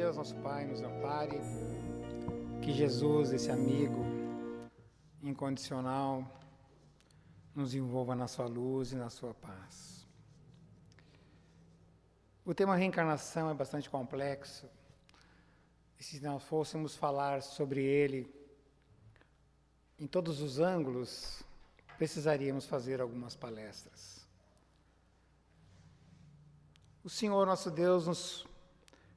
Deus, nosso Pai, nos ampare. Que Jesus, esse amigo incondicional, nos envolva na sua luz e na sua paz. O tema reencarnação é bastante complexo. E se nós fôssemos falar sobre ele em todos os ângulos, precisaríamos fazer algumas palestras. O Senhor, nosso Deus, nos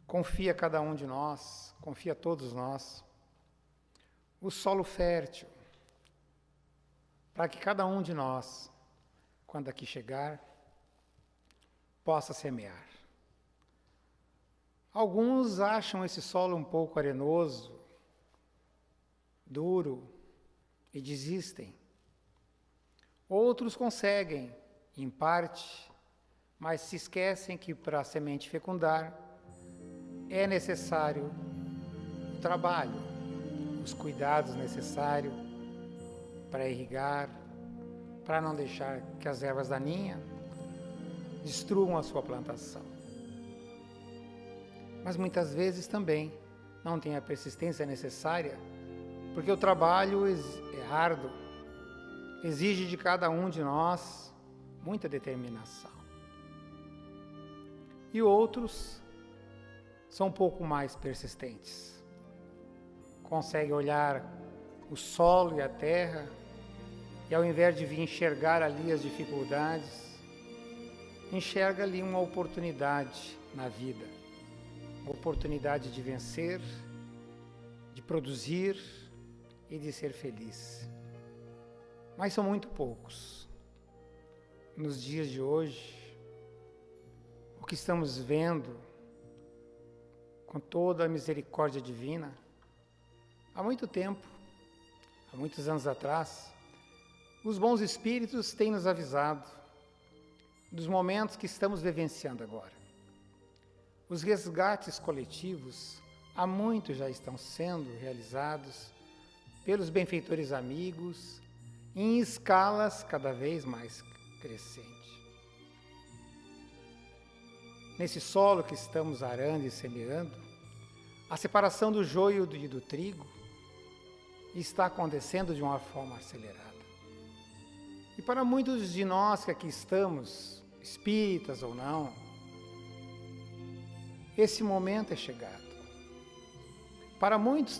confia a cada um de nós, confia a todos nós, o solo fértil, para que cada um de nós, quando aqui chegar, possa semear. Alguns acham esse solo um pouco arenoso, duro, e desistem. Outros conseguem, em parte, mas se esquecem que para a semente fecundar é necessário o trabalho, os cuidados necessários para irrigar, para não deixar que as ervas daninhas destruam a sua plantação. Mas muitas vezes também não tem a persistência necessária, porque o trabalho é árduo, exige de cada um de nós muita determinação. E outros são um pouco mais persistentes. Conseguem olhar o solo e a terra e, ao invés de vir enxergar ali as dificuldades, enxerga ali uma oportunidade na vida, uma oportunidade de vencer, de produzir e de ser feliz. Mas são muito poucos. Nos dias de hoje, o que estamos vendo, com toda a misericórdia divina, há muito tempo, há muitos anos atrás, os bons espíritos têm nos avisado dos momentos que estamos vivenciando agora. Os resgates coletivos há muito já estão sendo realizados pelos benfeitores amigos em escalas cada vez mais crescentes. Nesse solo que estamos arando e semeando, a separação do joio e do trigo está acontecendo de uma forma acelerada. E para muitos de nós que aqui estamos, espíritas ou não, esse momento é chegado. Para muitos,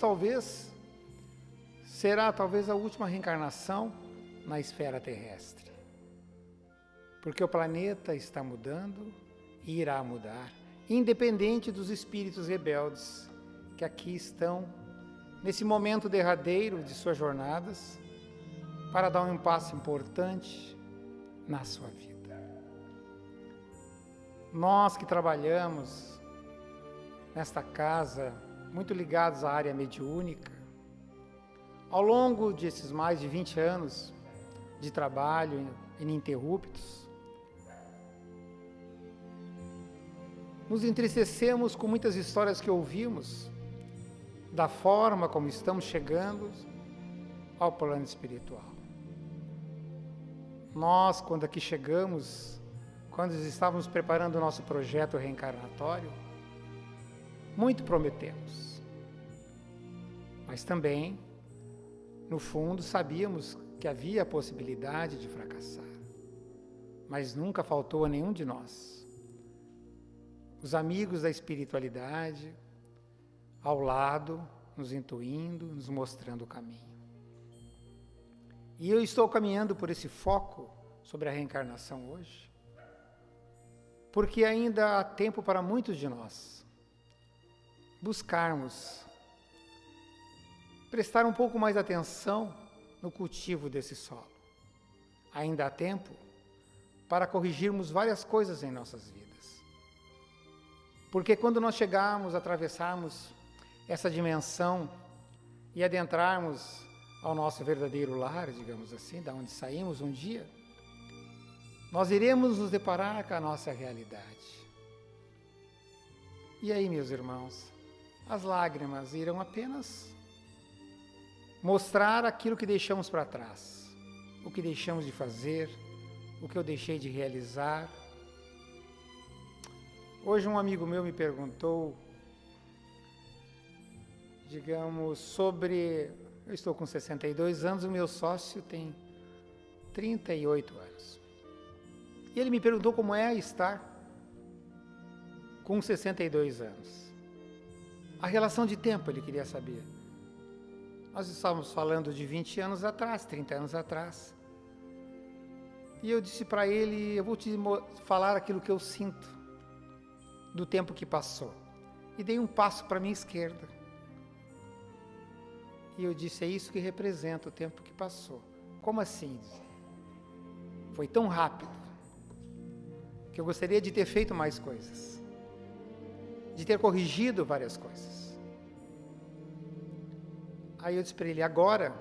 será a última reencarnação na esfera terrestre. Porque o planeta está mudando e irá mudar, independente dos espíritos rebeldes que aqui estão nesse momento derradeiro de suas jornadas, para dar um passo importante na sua vida. Nós que trabalhamos nesta casa, muito ligados à área mediúnica, ao longo desses mais de 20 anos de trabalho ininterruptos, nos entristecemos com muitas histórias que ouvimos da forma como estamos chegando ao plano espiritual. Nós, quando aqui chegamos, quando estávamos preparando o nosso projeto reencarnatório, muito prometemos. Mas também, no fundo, sabíamos que havia a possibilidade de fracassar. Mas nunca faltou a nenhum de nós os amigos da espiritualidade ao lado, nos intuindo, nos mostrando o caminho. E eu estou caminhando por esse foco sobre a reencarnação hoje, porque ainda há tempo para muitos de nós buscarmos prestar um pouco mais atenção no cultivo desse solo. Ainda há tempo para corrigirmos várias coisas em nossas vidas. Porque quando nós chegarmos, atravessarmos essa dimensão e adentrarmos ao nosso verdadeiro lar, digamos assim, da onde saímos um dia, nós iremos nos deparar com a nossa realidade. E aí, meus irmãos, as lágrimas irão apenas mostrar aquilo que deixamos para trás, o que deixamos de fazer, o que eu deixei de realizar. Hoje um amigo meu me perguntou digamos, sobre... Eu estou com 62 anos, o meu sócio tem 38 anos. E ele me perguntou como é estar com 62 anos. A relação de tempo ele queria saber. Nós estávamos falando de 20 anos atrás, 30 anos atrás. E eu disse para ele, eu vou te falar aquilo que eu sinto do tempo que passou. E dei um passo para a minha esquerda. E eu disse, é isso que representa o tempo que passou. Como assim? Foi tão rápido que eu gostaria de ter feito mais coisas. De ter corrigido várias coisas. Aí eu disse para ele, agora,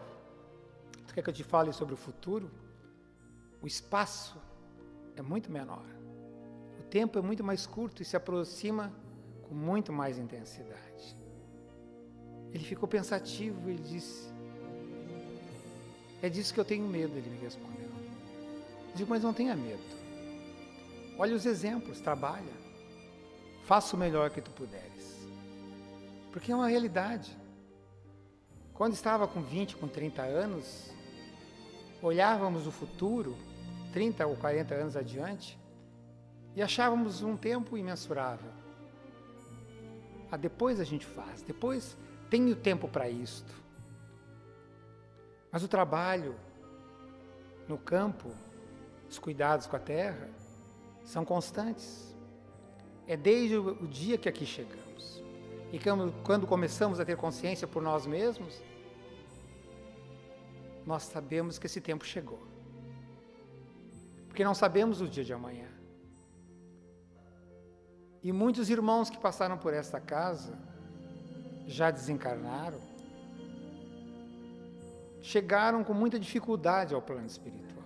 tu quer que eu te fale sobre o futuro? O espaço é muito menor. O tempo é muito mais curto e se aproxima com muito mais intensidade. Ele ficou pensativo, ele disse, é disso que eu tenho medo, ele me respondeu. Eu digo, mas não tenha medo. Olha os exemplos, trabalha. Faça o melhor que tu puderes. Porque é uma realidade. Quando estava com 20, com 30 anos, olhávamos o futuro, 30 ou 40 anos adiante, e achávamos um tempo imensurável. Depois a gente faz, depois tem o tempo para isto. Mas o trabalho no campo, os cuidados com a terra, são constantes. É desde o dia que aqui chegamos. E quando começamos a ter consciência por nós mesmos, nós sabemos que esse tempo chegou. Porque não sabemos o dia de amanhã. E muitos irmãos que passaram por esta casa, já desencarnaram, chegaram com muita dificuldade ao plano espiritual.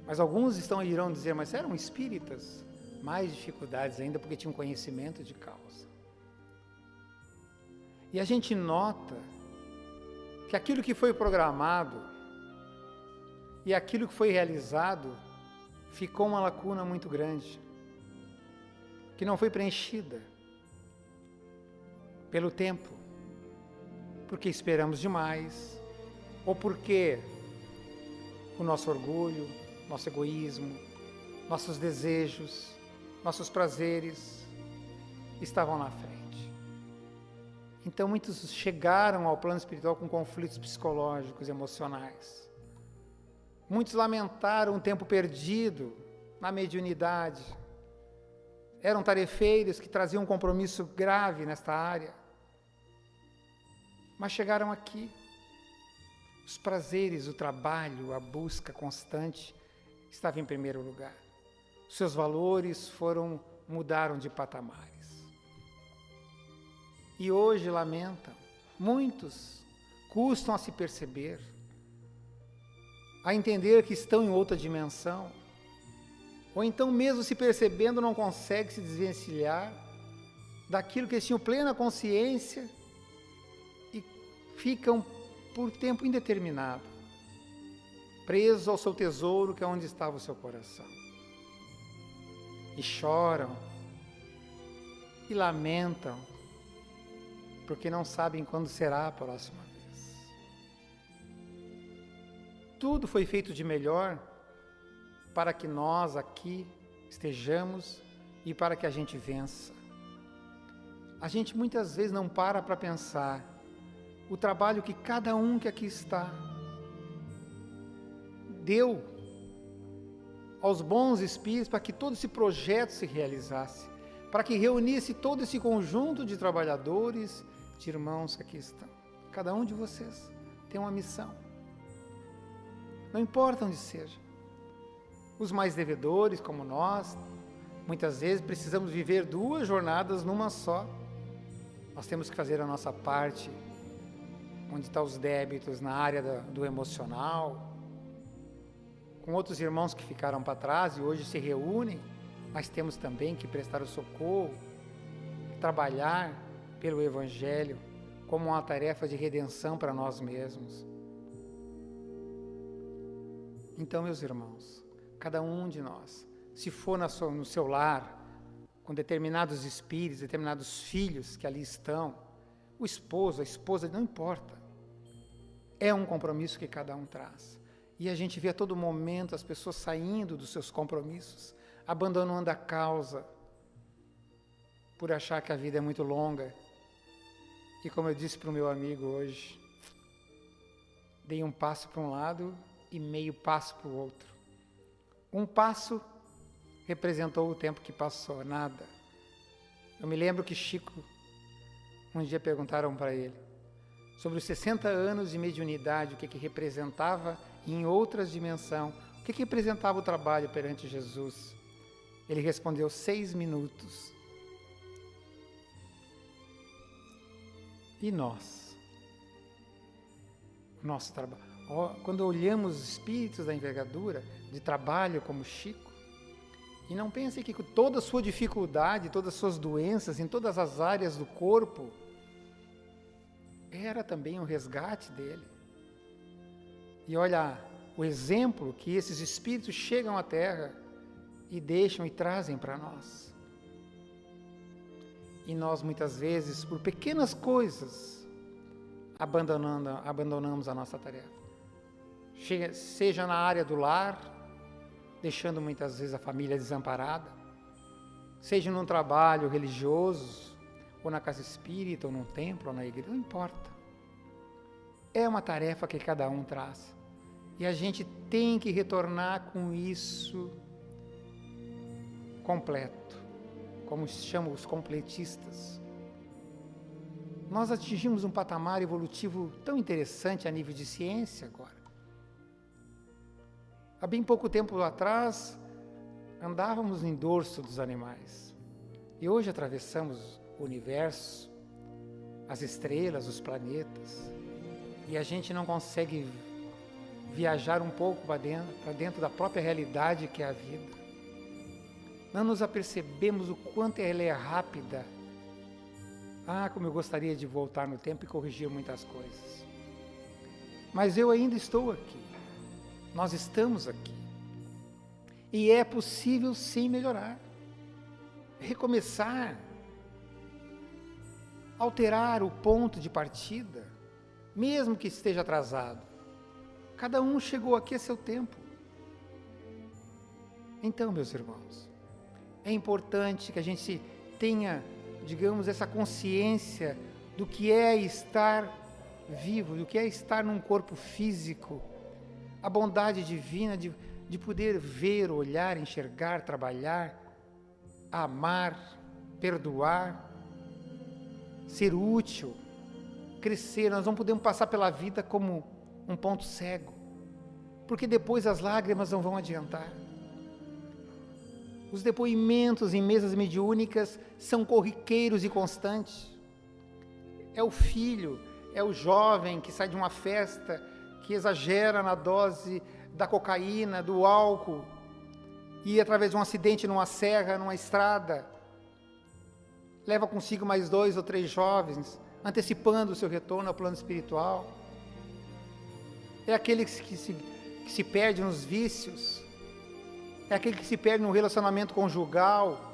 Mas alguns irão dizer, mas eram espíritas? Mais dificuldades ainda, porque tinham conhecimento de causa. E a gente nota que aquilo que foi programado e aquilo que foi realizado ficou uma lacuna muito grande, que não foi preenchida pelo tempo, porque esperamos demais, ou porque o nosso orgulho, nosso egoísmo, nossos desejos, nossos prazeres estavam na frente. Então muitos chegaram ao plano espiritual com conflitos psicológicos, emocionais. Muitos lamentaram o tempo perdido na mediunidade. Eram tarefeiros que traziam um compromisso grave nesta área. Mas chegaram aqui. Os prazeres, o trabalho, a busca constante estavam em primeiro lugar. Seus valores mudaram de patamares. E hoje lamentam, muitos custam a se perceber, a entender que estão em outra dimensão, ou então mesmo se percebendo não conseguem se desvencilhar daquilo que eles tinham plena consciência e ficam por tempo indeterminado, presos ao seu tesouro, que é onde estava o seu coração. E choram, e lamentam, porque não sabem quando será a próxima vez. Tudo foi feito de melhor para que nós aqui estejamos e para que a gente vença. A gente muitas vezes não para pensar o trabalho que cada um que aqui está deu aos bons espíritos para que todo esse projeto se realizasse, para que reunisse todo esse conjunto de trabalhadores, de irmãos que aqui estão. Cada um de vocês tem uma missão. Não importa onde seja. Os mais devedores, como nós, muitas vezes precisamos viver 2 jornadas numa só. Nós temos que fazer a nossa parte, onde estão os débitos, na área do emocional, com outros irmãos que ficaram para trás e hoje se reúnem, mas temos também que prestar o socorro, trabalhar pelo Evangelho como uma tarefa de redenção para nós mesmos. Então, meus irmãos, cada um de nós, se for no seu lar, com determinados espíritos, determinados filhos que ali estão, o esposo, a esposa, não importa. É um compromisso que cada um traz. E a gente vê a todo momento as pessoas saindo dos seus compromissos, abandonando a causa, por achar que a vida é muito longa. E como eu disse para o meu amigo hoje, dei um passo para um lado e meio passo para o outro. Um passo representou o tempo que passou, nada. Eu me lembro que Chico, um dia perguntaram para ele, sobre os 60 anos de mediunidade, o que representava em outras dimensões, o que representava o trabalho perante Jesus. Ele respondeu 6 minutos. E nós? Nosso trabalho. Quando olhamos os espíritos da envergadura, de trabalho como Chico, e não pense que com toda a sua dificuldade, todas as suas doenças, em todas as áreas do corpo, era também um resgate dele. E olha o exemplo que esses espíritos chegam à Terra e deixam e trazem para nós. E nós muitas vezes, por pequenas coisas, abandonamos a nossa tarefa. Seja na área do lar, deixando muitas vezes a família desamparada, seja num trabalho religioso, ou na casa espírita, ou num templo, ou na igreja, não importa. É uma tarefa que cada um traz. E a gente tem que retornar com isso completo, como se chamam os completistas. Nós atingimos um patamar evolutivo tão interessante a nível de ciência agora. Há bem pouco tempo atrás, andávamos em dorso dos animais. E hoje atravessamos o universo, as estrelas, os planetas. E a gente não consegue viajar um pouco para dentro da própria realidade que é a vida. Não nos apercebemos o quanto ela é rápida. Como eu gostaria de voltar no tempo e corrigir muitas coisas. Mas eu ainda estou aqui. Nós estamos aqui. E é possível sim melhorar. Recomeçar. Alterar o ponto de partida, mesmo que esteja atrasado. Cada um chegou aqui a seu tempo. Então, meus irmãos, é importante que a gente tenha, digamos, essa consciência do que é estar vivo, do que é estar num corpo físico, a bondade divina de poder ver, olhar, enxergar, trabalhar, amar, perdoar, ser útil, crescer. Nós não podemos passar pela vida como um ponto cego, porque depois as lágrimas não vão adiantar. Os depoimentos em mesas mediúnicas são corriqueiros e constantes. É o filho, é o jovem que sai de uma festa, que exagera na dose da cocaína, do álcool, e através de um acidente numa serra, numa estrada, leva consigo mais 2 ou 3 jovens, antecipando o seu retorno ao plano espiritual. É aquele que se perde nos vícios, é aquele que se perde no relacionamento conjugal,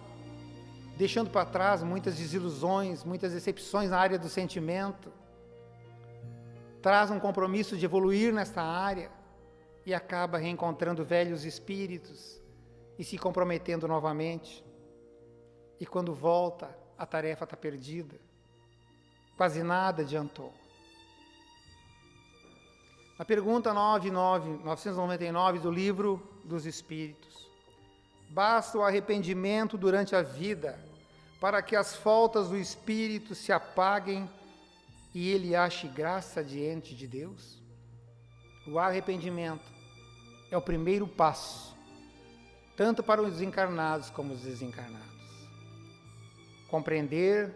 deixando para trás muitas desilusões, muitas decepções na área do sentimento. Traz um compromisso de evoluir nesta área e acaba reencontrando velhos espíritos e se comprometendo novamente. E quando volta, a tarefa está perdida. Quase nada adiantou. A pergunta 999 do Livro dos Espíritos. Basta o arrependimento durante a vida para que as faltas do espírito se apaguem e ele ache graça diante de Deus? O arrependimento é o primeiro passo, tanto para os encarnados como os desencarnados. Compreender,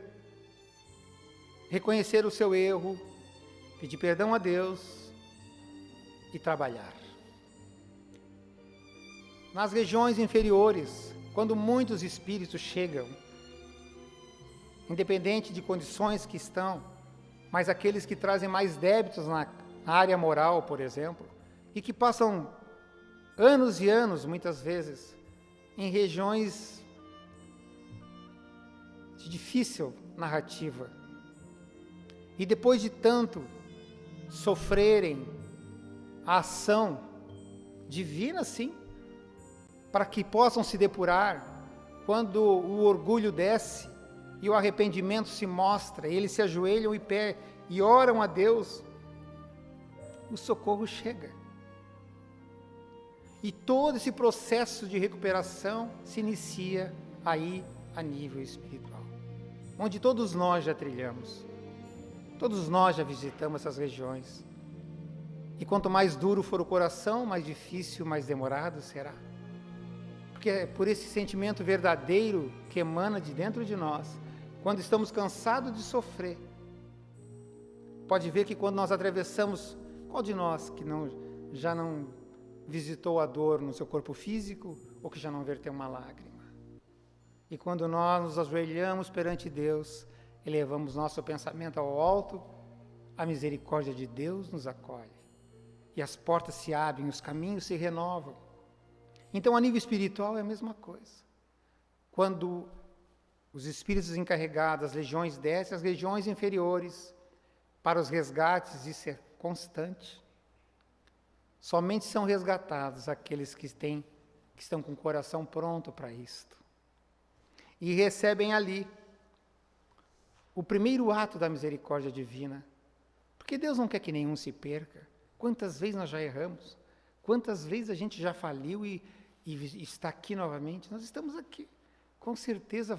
reconhecer o seu erro, pedir perdão a Deus e trabalhar. Nas regiões inferiores, quando muitos espíritos chegam, independente de condições que estão, mas aqueles que trazem mais débitos na área moral, por exemplo, e que passam anos e anos, muitas vezes, em regiões de difícil narrativa, E depois de tanto sofrerem a ação divina, sim, para que possam se depurar, quando o orgulho desce e o arrependimento se mostra, e eles se ajoelham e oram a Deus, o socorro chega. E todo esse processo de recuperação se inicia aí a nível espiritual, onde todos nós já trilhamos, todos nós já visitamos essas regiões. E quanto mais duro for o coração, mais difícil, mais demorado será. Porque é por esse sentimento verdadeiro que emana de dentro de nós, quando estamos cansados de sofrer. Pode ver que quando nós atravessamos, qual de nós que já não visitou a dor no seu corpo físico, ou que já não verteu uma lágrima? E quando nós nos ajoelhamos perante Deus, elevamos nosso pensamento ao alto, a misericórdia de Deus nos acolhe. E as portas se abrem, os caminhos se renovam. Então, a nível espiritual é a mesma coisa. Quando os espíritos encarregados, as legiões descem, as legiões inferiores, para os resgates, isso é constante. Somente são resgatados aqueles que estão com o coração pronto para isto. E recebem ali o primeiro ato da misericórdia divina. Porque Deus não quer que nenhum se perca. Quantas vezes nós já erramos? Quantas vezes a gente já faliu e está aqui novamente? Nós estamos aqui. Com certeza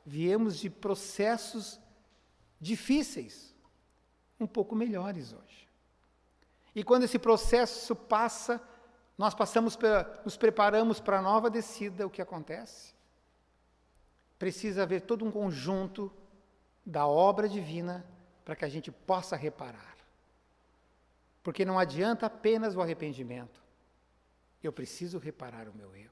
viemos de processos difíceis, um pouco melhores hoje. E quando esse processo passa, nós nos preparamos para a nova descida, o que acontece? Precisa haver todo um conjunto da obra divina para que a gente possa reparar. Porque não adianta apenas o arrependimento. Eu preciso reparar o meu erro.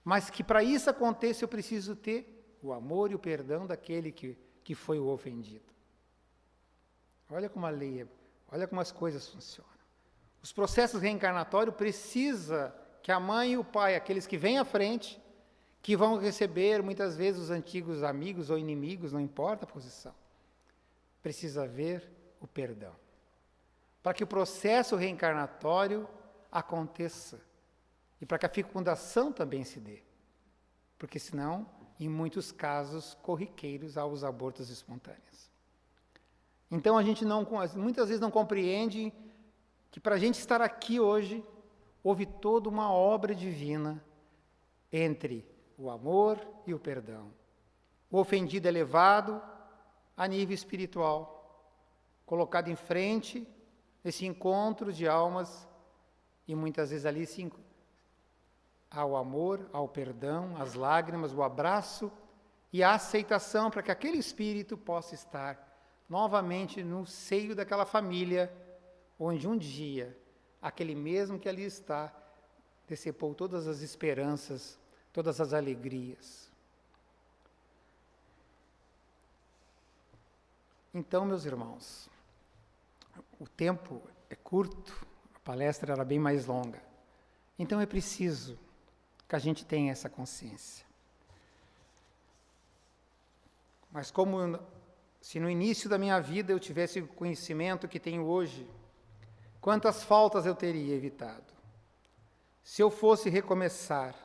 Mas que para isso aconteça, eu preciso ter o amor e o perdão daquele que foi o ofendido. Olha como a lei, olha como as coisas funcionam. Os processos reencarnatórios precisa que a mãe e o pai, aqueles que vêm à frente, que vão receber muitas vezes os antigos amigos ou inimigos, não importa a posição, precisa haver o perdão. Para que o processo reencarnatório aconteça. E para que a fecundação também se dê. Porque senão, em muitos casos corriqueiros, há os abortos espontâneos. Então a gente muitas vezes não compreende que para a gente estar aqui hoje, houve toda uma obra divina entre o amor e o perdão. O ofendido é levado a nível espiritual, colocado em frente esse encontro de almas, e muitas vezes ali há o amor, há o perdão, as lágrimas, o abraço e a aceitação para que aquele espírito possa estar novamente no seio daquela família, onde um dia, aquele mesmo que ali está, decepou todas as esperanças, todas as alegrias. Então, meus irmãos, o tempo é curto, a palestra era bem mais longa. Então é preciso que a gente tenha essa consciência. Mas como se no início da minha vida eu tivesse o conhecimento que tenho hoje, quantas faltas eu teria evitado? Se eu fosse recomeçar,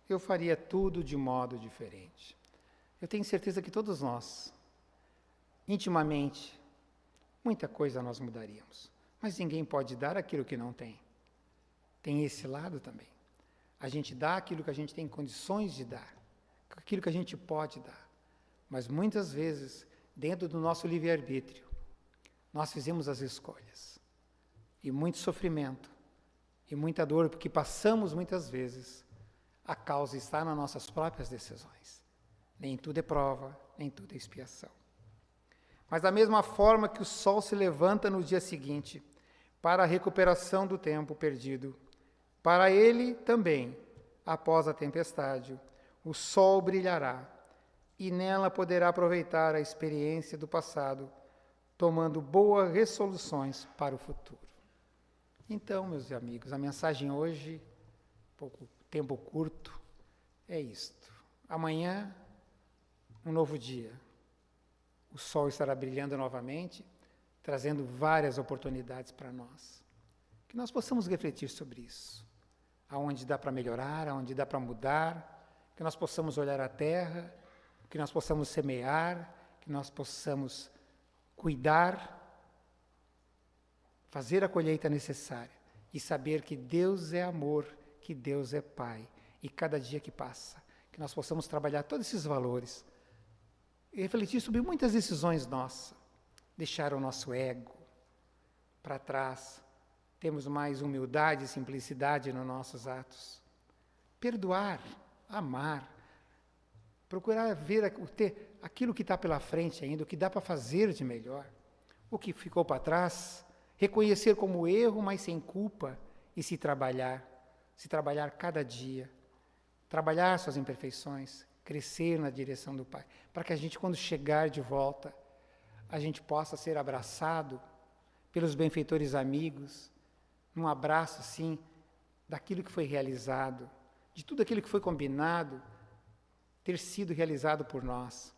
eu faria tudo de modo diferente. Eu tenho certeza que todos nós, intimamente, muita coisa nós mudaríamos. Mas ninguém pode dar aquilo que não tem. Tem esse lado também. A gente dá aquilo que a gente tem condições de dar, aquilo que a gente pode dar. Mas muitas vezes, dentro do nosso livre-arbítrio, nós fizemos as escolhas. E muito sofrimento, e muita dor, porque passamos muitas vezes, a causa está nas nossas próprias decisões. Nem tudo é prova, nem tudo é expiação. Mas da mesma forma que o sol se levanta no dia seguinte, para a recuperação do tempo perdido, para ele também, após a tempestade, o sol brilhará, e nela poderá aproveitar a experiência do passado, tomando boas resoluções para o futuro. Então, meus amigos, a mensagem hoje, pouco tempo curto, é isto. Amanhã, um novo dia. o sol estará brilhando novamente, trazendo várias oportunidades para nós. Que nós possamos refletir sobre isso. Aonde dá para melhorar, aonde dá para mudar, que nós possamos olhar a terra, que nós possamos semear, que nós possamos cuidar, fazer a colheita necessária e saber que Deus é amor, que Deus é Pai. E cada dia que passa, que nós possamos trabalhar todos esses valores e refletir sobre muitas decisões nossas, deixar o nosso ego para trás, temos mais humildade e simplicidade nos nossos atos. Perdoar, amar, procurar ver ter aquilo que está pela frente ainda, o que dá para fazer de melhor, o que ficou para trás, reconhecer como erro, mas sem culpa, e se trabalhar cada dia, trabalhar suas imperfeições, crescer na direção do Pai, para que a gente, quando chegar de volta, a gente possa ser abraçado pelos benfeitores amigos, num abraço, assim, daquilo que foi realizado, de tudo aquilo que foi combinado, ter sido realizado por nós.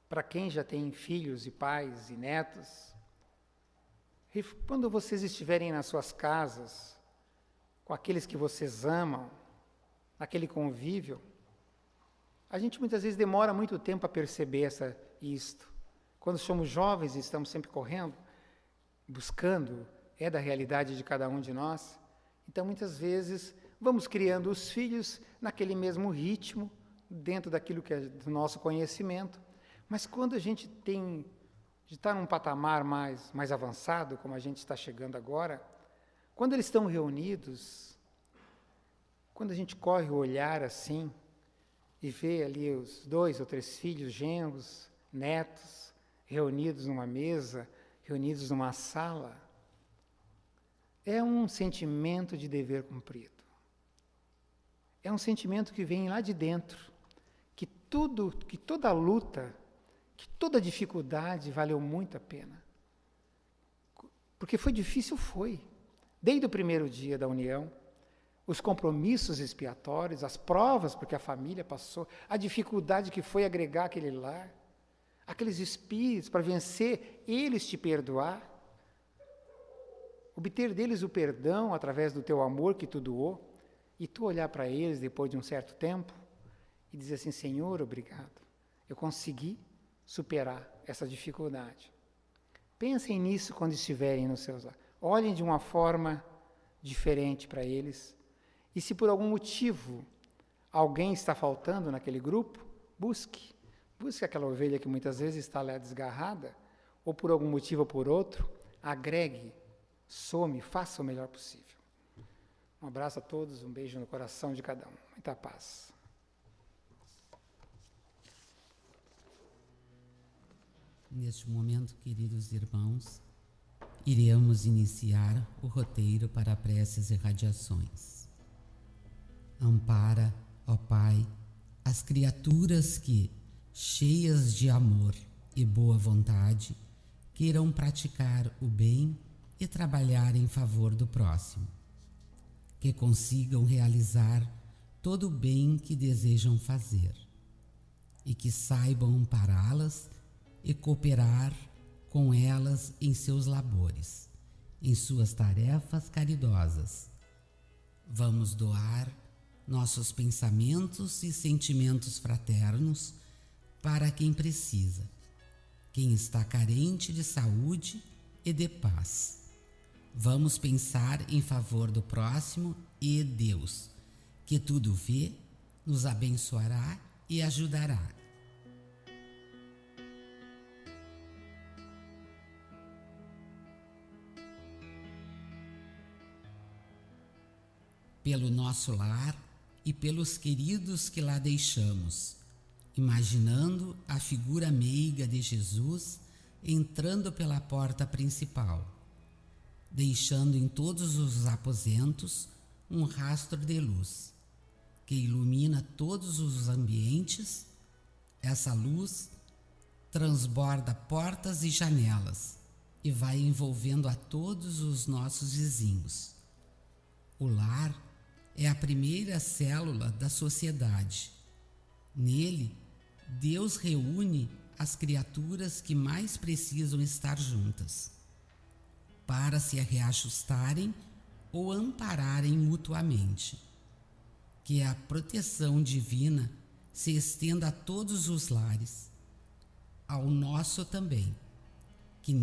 Para quem já tem filhos e pais e netos, quando vocês estiverem nas suas casas, com aqueles que vocês amam, naquele convívio, a gente muitas vezes demora muito tempo a perceber isto. Quando somos jovens e estamos sempre correndo, buscando, é da realidade de cada um de nós. Então, muitas vezes, vamos criando os filhos naquele mesmo ritmo, dentro daquilo que é do nosso conhecimento. Mas quando a gente está num patamar mais avançado, como a gente está chegando agora, quando eles estão reunidos, quando a gente corre o olhar assim, e vê ali os 2 ou 3 filhos, genros, netos, reunidos numa mesa, reunidos numa sala, é um sentimento de dever cumprido. É um sentimento que vem lá de dentro, que toda luta, que toda dificuldade valeu muito a pena. Porque foi difícil, foi. Desde o primeiro dia da união, os compromissos expiatórios, as provas porque a família passou, a dificuldade que foi agregar aquele lar, aqueles espíritos para vencer, eles te perdoar, obter deles o perdão através do teu amor que tu doou, e tu olhar para eles depois de um certo tempo e dizer assim: Senhor, obrigado, eu consegui superar essa dificuldade. Pensem nisso quando estiverem nos seus lares. Olhem de uma forma diferente para eles. E se por algum motivo alguém está faltando naquele grupo, busque aquela ovelha que muitas vezes está lá desgarrada, ou por algum motivo ou por outro, agregue, some, faça o melhor possível. Um abraço a todos, um beijo no coração de cada um. Muita paz. Neste momento, queridos irmãos, iremos iniciar o roteiro para preces e radiações. Ampara, ó Pai, as criaturas que, cheias de amor e boa vontade, queiram praticar o bem e trabalhar em favor do próximo. Que consigam realizar todo o bem que desejam fazer e que saibam ampará-las e cooperar com elas em seus labores, em suas tarefas caridosas. Vamos doar nossos pensamentos e sentimentos fraternos para quem precisa, quem está carente de saúde e de paz. Vamos pensar em favor do próximo e Deus, que tudo vê, nos abençoará e ajudará. Pelo nosso lar e pelos queridos que lá deixamos, imaginando a figura meiga de Jesus entrando pela porta principal, deixando em todos os aposentos um rastro de luz que ilumina todos os ambientes. Essa luz transborda portas e janelas e vai envolvendo a todos os nossos vizinhos. O lar é a primeira célula da sociedade. Nele, Deus reúne as criaturas que mais precisam estar juntas, para se reajustarem ou ampararem mutuamente. Que a proteção divina se estenda a todos os lares, ao nosso também, que